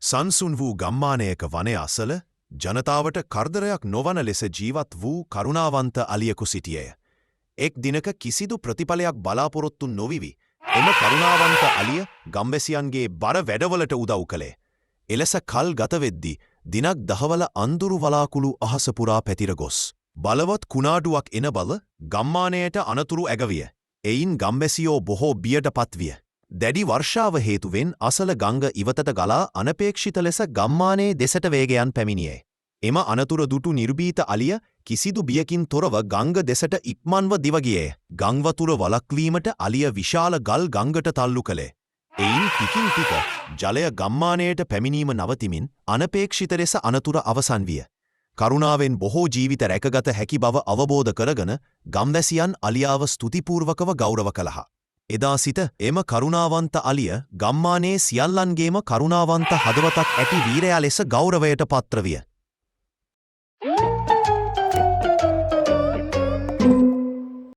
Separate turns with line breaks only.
සංසුන් වූ ගම්මානයක වනය අසල ජනතාවට කරදරයක් නොවන ලෙස ජීවත් වූ කරුණාවන්ත අලියකු සිටියය. එක් දිනක කිසිදු ප්‍රතිඵලයක් බලාපොරොත්තු නොවිවි. එම කරුණාවන්ත අලිය ගම්වැසියන්ගේ බර වැඩවලට උදව් කළේ. එලෙස කල් ගතවෙද්දි දිනක් දහවල අන්දුරු වලාකුළු අහස පුරා පැතිර ගොස්. බලවත් කුණාඩුවක් එන බව ගම්මානයට අනතුරු ඇගවිය. එයින් ගම්වැසියෝ බොහෝ බියට පත්විය. දැඩි වර්ෂාව හේතුවෙන් අසල ගංග ඉවතට ගලා අනපේක්ෂිත ලෙස ගම්මානයේ දෙසට වේගයන් පැමිණියේ. එම අනතුර දුටු නිර්භීත අලිය කිසිදු බියකින් තොරව ගංග දෙසට ඉක්මන්ව දිවගියේ. ගංවතුර වළක්වීමට අලිය විශාල ගල් ගංගට තල්ලු කළේ. එයින් ටිකින් ටික ජලය ගම්මානයට පැමිණීම නවතිමින් අනපේක්ෂිත ලෙස අනතුර අවසන් විය. කරුණාවෙන් බොහෝ ජීවිත රැකගත හැකි බව අවබෝධ කරගෙන ගම්වැසියන් අලියාව ස්තුතිපූර්වකව ගෞරව කළහ. එදා සිට එම කරුණාවන්ත අලිය ගම්මානයේ සියල්ලන්ගේම කරුණාවන්ත හදවතක් ඇති වීරයා ලෙස ගෞරවයට පත්‍ර විය.